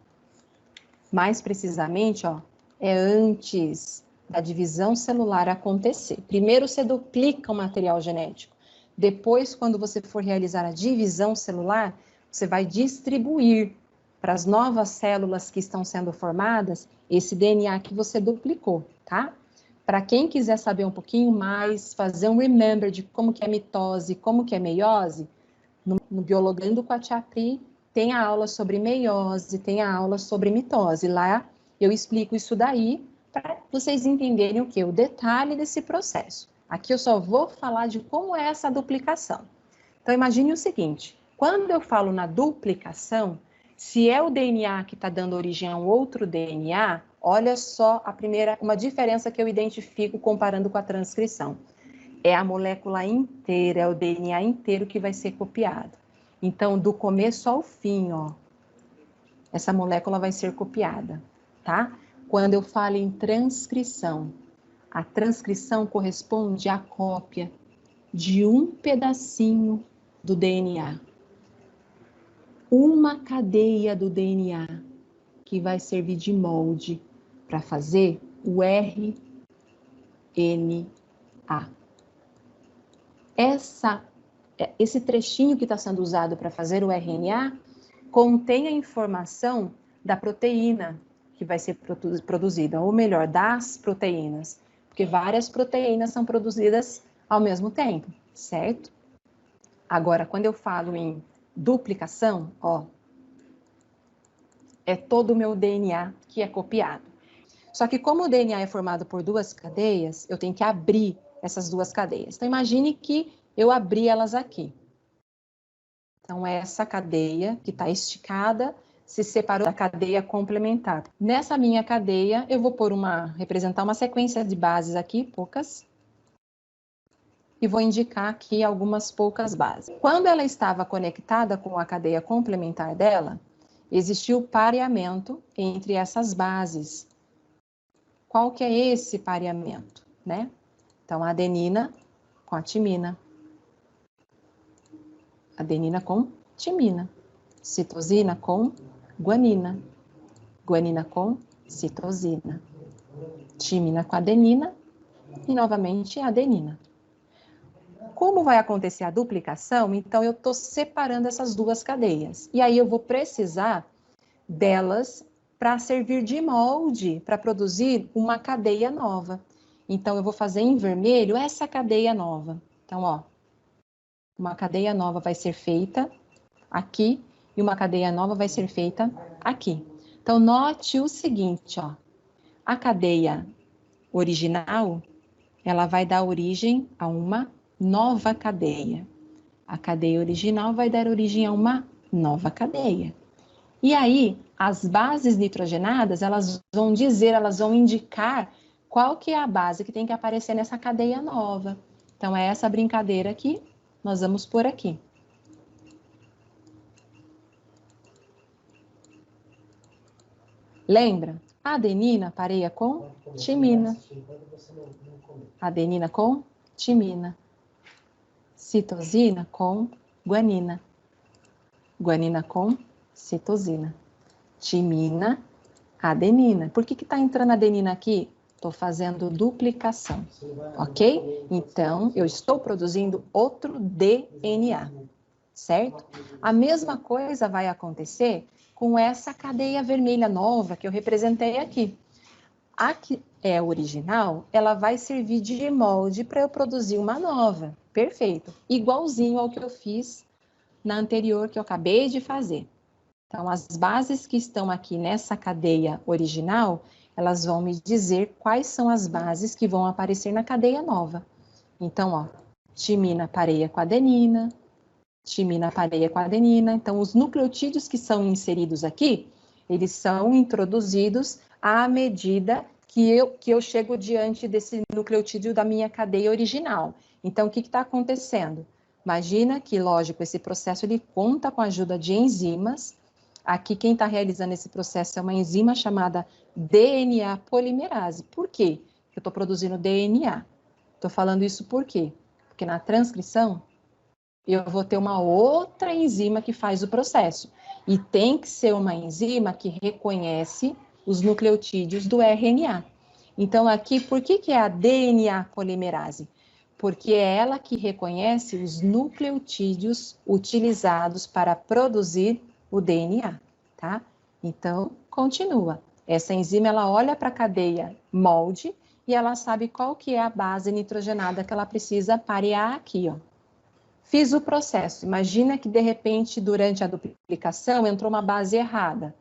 Mais precisamente, ó, é antes da divisão celular acontecer. Primeiro você duplica o material genético. Depois, quando você for realizar a divisão celular, você vai distribuir para as novas células que estão sendo formadas esse DNA que você duplicou, tá? Para quem quiser saber um pouquinho mais, fazer um remember de como que é mitose, como que é meiose, no Biologando com a Tia Pri, tem a aula sobre meiose, tem a aula sobre mitose. Lá eu explico isso daí para vocês entenderem o que? O detalhe desse processo. Aqui eu só vou falar de como é essa duplicação. Então, imagine o seguinte, quando eu falo na duplicação, se é o DNA que está dando origem a um outro DNA, olha só uma diferença que eu identifico comparando com a transcrição. É a molécula inteira, é o DNA inteiro que vai ser copiado. Então, do começo ao fim, ó, essa molécula vai ser copiada, tá? Quando eu falo em transcrição, a transcrição corresponde à cópia de um pedacinho do DNA. Uma cadeia do DNA que vai servir de molde para fazer o RNA. Esse trechinho que está sendo usado para fazer o RNA contém a informação da proteína que vai ser produzida, ou melhor, das proteínas, porque várias proteínas são produzidas ao mesmo tempo, certo? Agora, quando eu falo em duplicação, ó, é todo o meu DNA que é copiado. Só que como o DNA é formado por duas cadeias, eu tenho que abrir essas duas cadeias. Então, imagine que eu abri elas aqui. Então, essa cadeia que está esticada se separou da cadeia complementar. Nessa minha cadeia, eu vou representar uma sequência de bases aqui, poucas, e vou indicar aqui algumas poucas bases. Quando ela estava conectada com a cadeia complementar dela, existiu pareamento entre essas bases. Qual que é esse pareamento, né? Então, a adenina com a timina. Adenina com timina. Citosina com guanina. Guanina com citosina. Timina com adenina e, novamente, a adenina. Como vai acontecer a duplicação, então eu estou separando essas duas cadeias. E aí eu vou precisar delas para servir de molde, para produzir uma cadeia nova. Então, eu vou fazer em vermelho essa cadeia nova. Então, ó, uma cadeia nova vai ser feita aqui e uma cadeia nova vai ser feita aqui. Então, note o seguinte, ó. A cadeia original, ela vai dar origem a uma nova cadeia. A cadeia original vai dar origem a uma nova cadeia. E aí, as bases nitrogenadas, elas vão indicar qual que é a base que tem que aparecer nessa cadeia nova. Então, é essa brincadeira que nós vamos pôr aqui. Lembra? A adenina pareia com timina. Adenina com timina. Citosina com guanina. Guanina com citosina. Timina, adenina. Por que está entrando adenina aqui? Estou fazendo duplicação, ok? Então, eu estou produzindo outro DNA, certo? A mesma coisa vai acontecer com essa cadeia vermelha nova que eu representei aqui. A que é original, ela vai servir de molde para eu produzir uma nova. Perfeito. Igualzinho ao que eu fiz na anterior, que eu acabei de fazer. Então, as bases que estão aqui nessa cadeia original, elas vão me dizer quais são as bases que vão aparecer na cadeia nova. Então, ó, timina pareia com adenina, timina pareia com adenina. Então, os nucleotídeos que são inseridos aqui, eles são introduzidos à medida que eu chego diante desse nucleotídeo da minha cadeia original. Então, o que está acontecendo? Imagina que, lógico, esse processo ele conta com a ajuda de enzimas. Aqui, quem está realizando esse processo é uma enzima chamada DNA polimerase. Por quê? Eu estou produzindo DNA. Estou falando isso por quê? Porque na transcrição, eu vou ter uma outra enzima que faz o processo. E tem que ser uma enzima que reconhece os nucleotídeos do RNA. Então, aqui, por que é a DNA polimerase? Porque é ela que reconhece os nucleotídeos utilizados para produzir o DNA, tá? Então, continua. Essa enzima, ela olha para a cadeia molde e ela sabe qual que é a base nitrogenada que ela precisa parear aqui, ó. Fiz o processo. Imagina que, de repente, durante a duplicação, entrou uma base errada.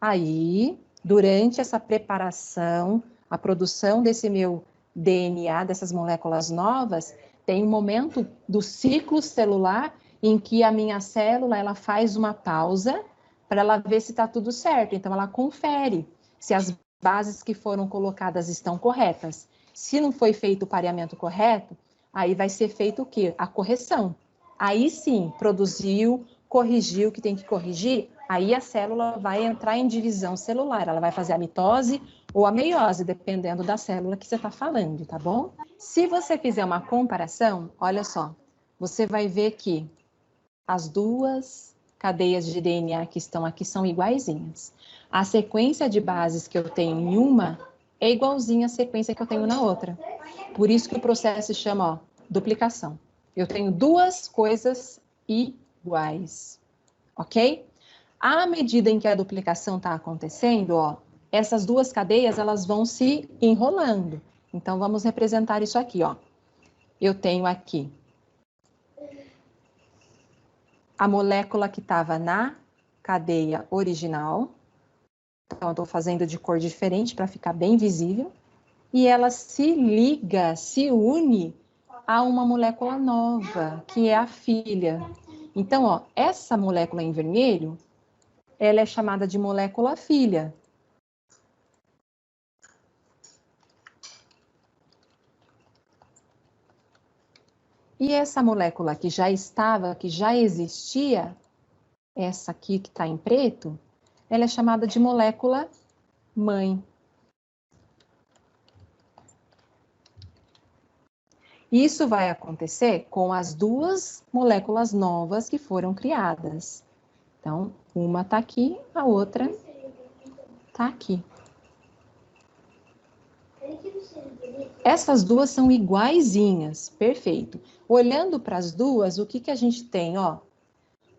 Aí, durante essa preparação, a produção desse meu DNA, dessas moléculas novas, tem um momento do ciclo celular em que a minha célula ela faz uma pausa para ela ver se está tudo certo. Então, ela confere se as bases que foram colocadas estão corretas. Se não foi feito o pareamento correto, aí vai ser feito o quê? A correção. Aí sim, produziu, corrigiu o que tem que corrigir, aí a célula vai entrar em divisão celular, ela vai fazer a mitose ou a meiose, dependendo da célula que você está falando, tá bom? Se você fizer uma comparação, olha só, você vai ver que as duas cadeias de DNA que estão aqui são iguaizinhas. A sequência de bases que eu tenho em uma é igualzinha à sequência que eu tenho na outra. Por isso que o processo se chama, ó, duplicação. Eu tenho duas coisas iguais, ok? À medida em que a duplicação está acontecendo, ó, essas duas cadeias elas vão se enrolando. Então, vamos representar isso aqui, ó. Eu tenho aqui a molécula que estava na cadeia original. Então, eu estou fazendo de cor diferente para ficar bem visível. E ela se liga, se une a uma molécula nova, que é a filha. Então, ó, essa molécula em vermelho, ela é chamada de molécula filha. E essa molécula que já estava, que já existia, essa aqui que está em preto, ela é chamada de molécula mãe. Isso vai acontecer com as duas moléculas novas que foram criadas. Então, uma está aqui, a outra está aqui. Essas duas são iguaizinhas, perfeito. Olhando para as duas, o que a gente tem? Ó,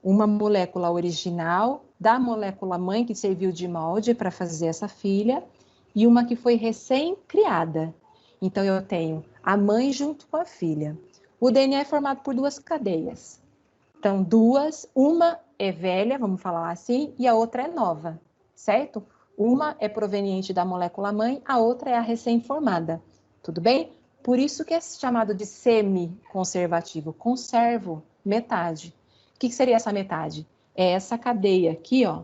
uma molécula original da molécula mãe que serviu de molde para fazer essa filha e uma que foi recém-criada. Então, eu tenho a mãe junto com a filha. O DNA é formado por duas cadeias. Então, duas, uma é velha, vamos falar assim, e a outra é nova, certo? Uma é proveniente da molécula mãe, a outra é a recém-formada. Tudo bem? Por isso que é chamado de semi-conservativo. Conservo metade. O que seria essa metade? É essa cadeia aqui, ó,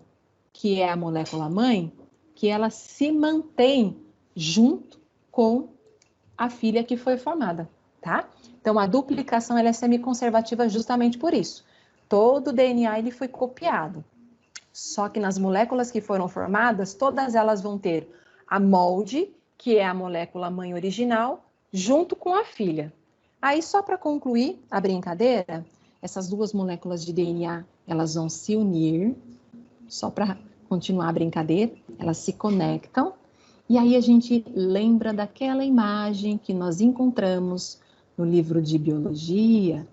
que é a molécula mãe, que ela se mantém junto com a filha que foi formada, tá? Então, a duplicação ela é semi-conservativa justamente por isso. Todo o DNA ele foi copiado. Só que nas moléculas que foram formadas, todas elas vão ter a molde, que é a molécula mãe original, junto com a filha. Aí, só para concluir a brincadeira, essas duas moléculas de DNA, elas vão se unir, só para continuar a brincadeira, elas se conectam, e aí a gente lembra daquela imagem que nós encontramos no livro de biologia,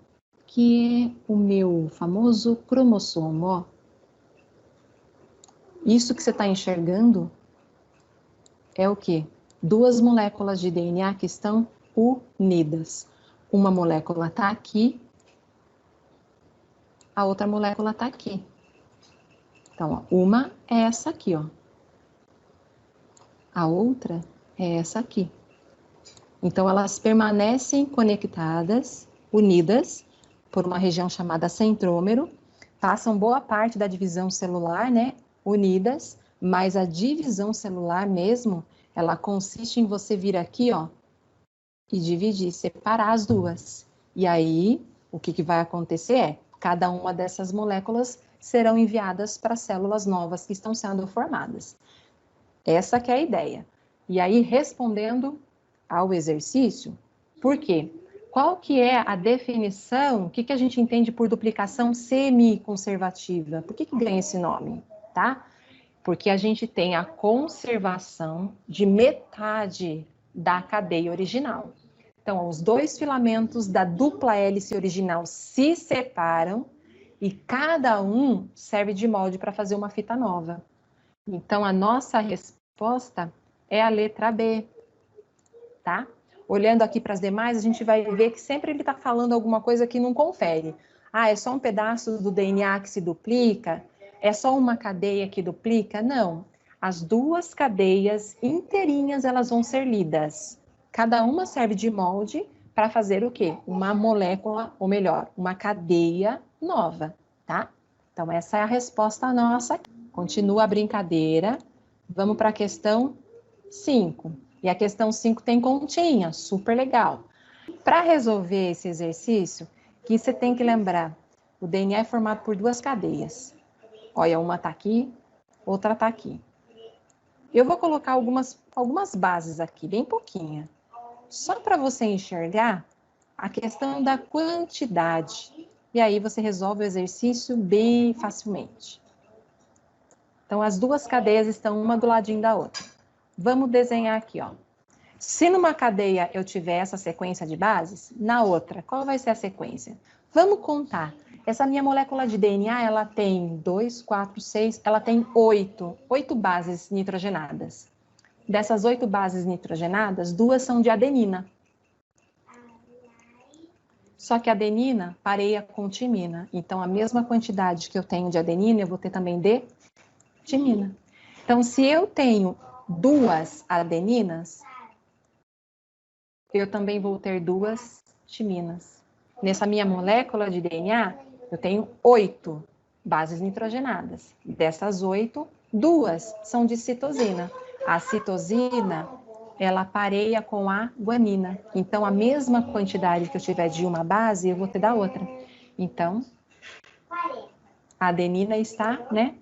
que é o meu famoso cromossomo, ó. Isso que você está enxergando é o quê? Duas moléculas de DNA que estão unidas. Uma molécula está aqui, a outra molécula está aqui. Então, ó, uma é essa aqui, ó. A outra é essa aqui. Então, elas permanecem conectadas, unidas, por uma região chamada centrômero, passam boa parte da divisão celular, né, unidas, mas a divisão celular mesmo, ela consiste em você vir aqui, ó, e dividir, separar as duas. E aí, o que vai acontecer é, cada uma dessas moléculas serão enviadas para células novas que estão sendo formadas. Essa que é a ideia. E aí, respondendo ao exercício, por quê? Qual que é a definição, o que a gente entende por duplicação semiconservativa? Por que ganha esse nome, tá? Porque a gente tem a conservação de metade da cadeia original. Então, os dois filamentos da dupla hélice original se separam e cada um serve de molde para fazer uma fita nova. Então, a nossa resposta é a letra B, tá? Olhando aqui para as demais, a gente vai ver que sempre ele está falando alguma coisa que não confere. Ah, é só um pedaço do DNA que se duplica? É só uma cadeia que duplica? Não. As duas cadeias inteirinhas, elas vão ser lidas. Cada uma serve de molde para fazer o quê? Uma molécula, ou melhor, uma cadeia nova, tá? Então, essa é a resposta nossa. Continua a brincadeira. Vamos para a questão 5. E a questão 5 tem continha, super legal. Para resolver esse exercício, que você tem que lembrar, o DNA é formado por duas cadeias. Olha, uma está aqui, outra está aqui. Eu vou colocar algumas bases aqui, bem pouquinha. Só para você enxergar a questão da quantidade. E aí você resolve o exercício bem facilmente. Então, as duas cadeias estão uma do ladinho da outra. Vamos desenhar aqui, ó. Se numa cadeia eu tiver essa sequência de bases, na outra, qual vai ser a sequência? Vamos contar. Essa minha molécula de DNA, ela tem 2, 4, 6, ela tem 8 bases nitrogenadas. Dessas 8 bases nitrogenadas, 2 são de adenina. Só que a adenina pareia com timina. Então, a mesma quantidade que eu tenho de adenina, eu vou ter também de timina. Então, se eu tenho 2 adeninas, eu também vou ter 2 timinas. Nessa minha molécula de DNA, eu tenho 8 bases nitrogenadas. Dessas 8, 2 são de citosina. A citosina, ela pareia com a guanina. Então, a mesma quantidade que eu tiver de uma base, eu vou ter da outra. Então, a adenina está, né,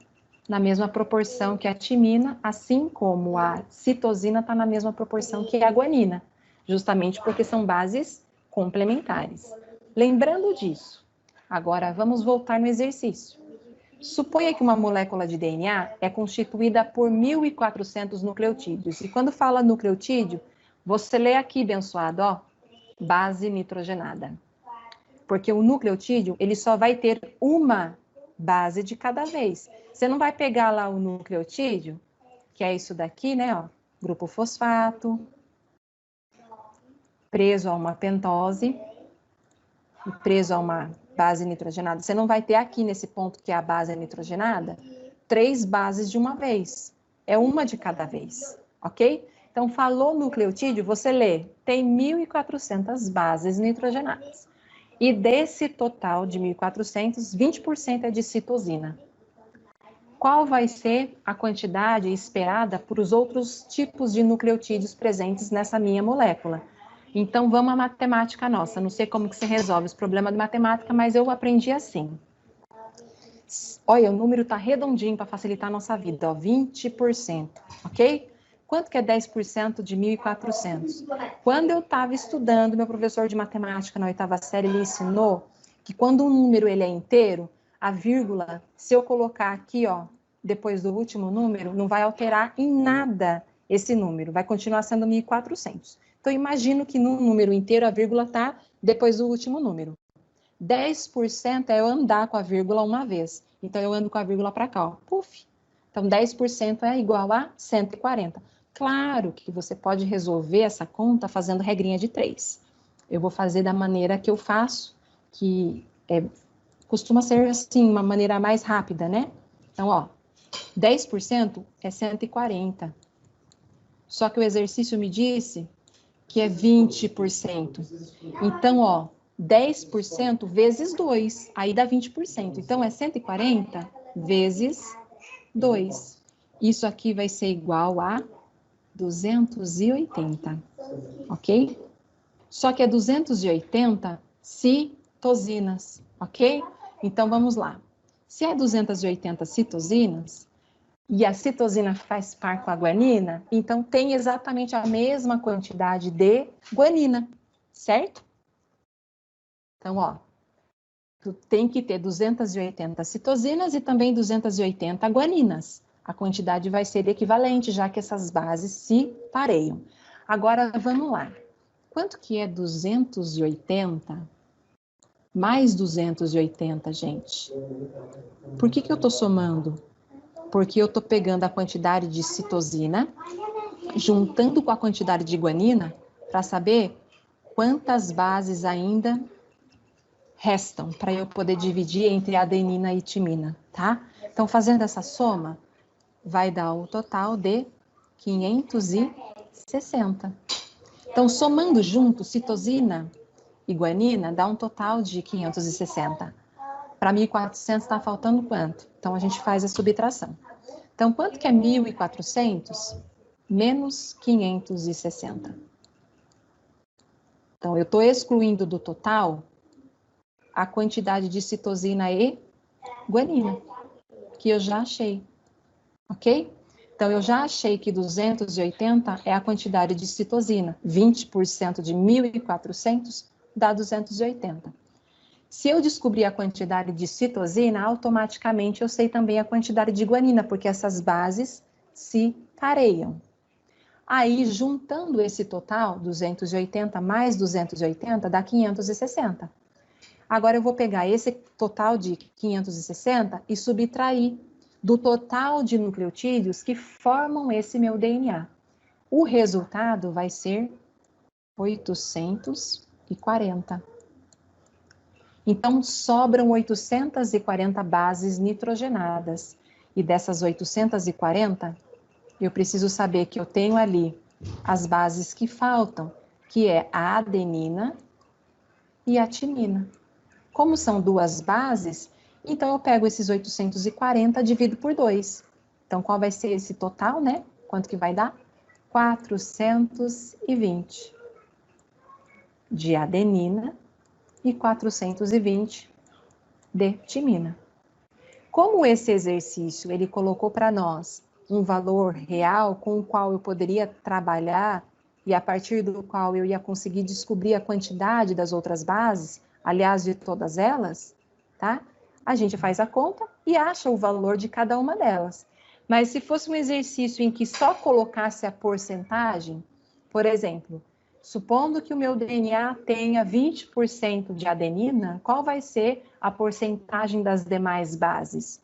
na mesma proporção que a timina, assim como a citosina está na mesma proporção que a guanina, justamente porque são bases complementares. Lembrando disso, agora vamos voltar no exercício. Suponha que uma molécula de DNA é constituída por 1.400 nucleotídeos. E quando fala nucleotídeo, você lê aqui, abençoado, ó, base nitrogenada. Porque o nucleotídeo, ele só vai ter uma base de cada vez. Você não vai pegar lá o nucleotídeo, que é isso daqui, né, ó, grupo fosfato, preso a uma pentose, e preso a uma base nitrogenada. Você não vai ter aqui nesse ponto que é a base nitrogenada, 3 bases de uma vez. É uma de cada vez, ok? Então, falou nucleotídeo, você lê, tem 1.400 bases nitrogenadas. E desse total de 1.400, 20% é de citosina. Qual vai ser a quantidade esperada para os outros tipos de nucleotídeos presentes nessa minha molécula? Então, vamos à matemática nossa. Não sei como que você resolve os problemas de matemática, mas eu aprendi assim. Olha, o número está redondinho para facilitar a nossa vida, ó, 20%, ok? Quanto que é 10% de 1.400? Quando eu estava estudando, meu professor de matemática na 8ª série, ele ensinou que quando um número ele é inteiro, a vírgula, se eu colocar aqui, ó, depois do último número, não vai alterar em nada esse número, vai continuar sendo 1.400. Então, imagino que num número inteiro, a vírgula está depois do último número. 10% é eu andar com a vírgula uma vez. Então, eu ando com a vírgula para cá, ó. Puf! Então, 10% é igual a 140. Claro que você pode resolver essa conta fazendo regrinha de 3. Eu vou fazer da maneira que eu faço, que costuma ser, assim, uma maneira mais rápida, né? Então, ó, 10% é 140. Só que o exercício me disse que é 20%. Então, ó, 10% vezes 2, aí dá 20%. Então, é 140 vezes 2. Isso aqui vai ser igual a 280, ok? Só que é 280 citosinas, ok? Então, vamos lá. Se é 280 citosinas, e a citosina faz par com a guanina, então tem exatamente a mesma quantidade de guanina, certo? Então, ó, tu tem que ter 280 citosinas e também 280 guaninas. A quantidade vai ser equivalente, já que essas bases se pareiam. Agora, vamos lá. Quanto que é 280 mais 280, gente? Por que eu estou somando? Porque eu estou pegando a quantidade de citosina, juntando com a quantidade de guanina, para saber quantas bases ainda restam, para eu poder dividir entre adenina e timina, tá? Então, fazendo essa soma, vai dar o total de 560. Então, somando junto, citosina e guanina, dá um total de 560. Para 1.400 está faltando quanto? Então, a gente faz a subtração. Então, quanto que é 1.400 menos 560? Então, eu estou excluindo do total a quantidade de citosina e guanina, que eu já achei, ok? Então, eu já achei que 280 é a quantidade de citosina. 20% de 1.400 dá 280. Se eu descobrir a quantidade de citosina, automaticamente eu sei também a quantidade de guanina, porque essas bases se pareiam. Aí, juntando esse total, 280 mais 280, dá 560. Agora, eu vou pegar esse total de 560 e subtrair do total de nucleotídeos que formam esse meu DNA. O resultado vai ser 840. Então, sobram 840 bases nitrogenadas. E dessas 840, eu preciso saber que eu tenho ali as bases que faltam, que é a adenina e a timina. Como são duas bases, então eu pego esses 840 e divido por 2. Então, qual vai ser esse total, né? Quanto que vai dar? 420 de adenina e 420 de timina. Como esse exercício, ele colocou para nós um valor real com o qual eu poderia trabalhar e a partir do qual eu ia conseguir descobrir a quantidade das outras bases, aliás, de todas elas, tá? A gente faz a conta e acha o valor de cada uma delas. Mas se fosse um exercício em que só colocasse a porcentagem, por exemplo, supondo que o meu DNA tenha 20% de adenina, qual vai ser a porcentagem das demais bases?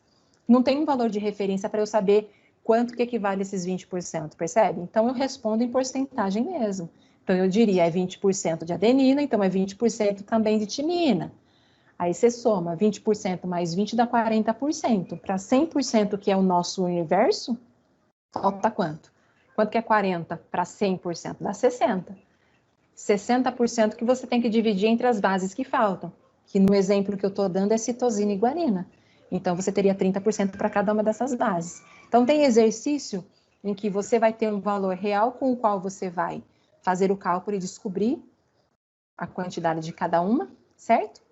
Não tem um valor de referência para eu saber quanto que equivale esses 20%, percebe? Então, eu respondo em porcentagem mesmo. Então, eu diria é 20% de adenina, então é 20% também de timina. Aí você soma 20% mais 20 dá 40%. Para 100% que é o nosso universo, falta quanto? Quanto que é 40 para 100%? Dá 60. 60% que você tem que dividir entre as bases que faltam, que no exemplo que eu estou dando é citosina e guanina. Então, você teria 30% para cada uma dessas bases. Então, tem exercício em que você vai ter um valor real com o qual você vai fazer o cálculo e descobrir a quantidade de cada uma, certo?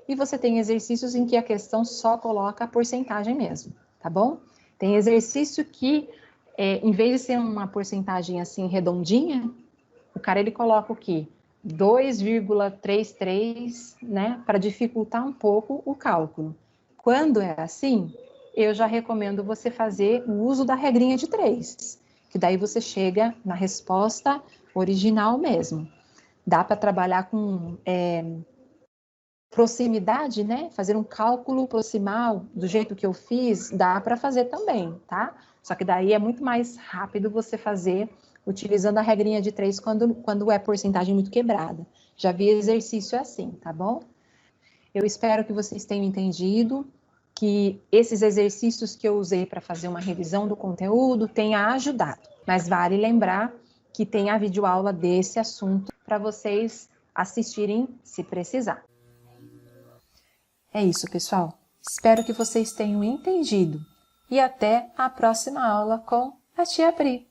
E você tem exercícios em que a questão só coloca a porcentagem mesmo, tá bom? Tem exercício que, em vez de ser uma porcentagem assim redondinha, o cara ele coloca o quê? 2,33, né? Para dificultar um pouco o cálculo. Quando é assim, eu já recomendo você fazer o uso da regrinha de 3, que daí você chega na resposta original mesmo. Dá para trabalhar com proximidade, né? Fazer um cálculo proximal do jeito que eu fiz, dá para fazer também, tá? Só que daí é muito mais rápido você fazer utilizando a regrinha de 3 quando é porcentagem muito quebrada. Já vi exercício assim, tá bom? Eu espero que vocês tenham entendido, que esses exercícios que eu usei para fazer uma revisão do conteúdo tenha ajudado. Mas vale lembrar que tem a videoaula desse assunto para vocês assistirem se precisar.
É isso, pessoal. Espero que vocês tenham entendido. E até a próxima aula com a Tia Pri.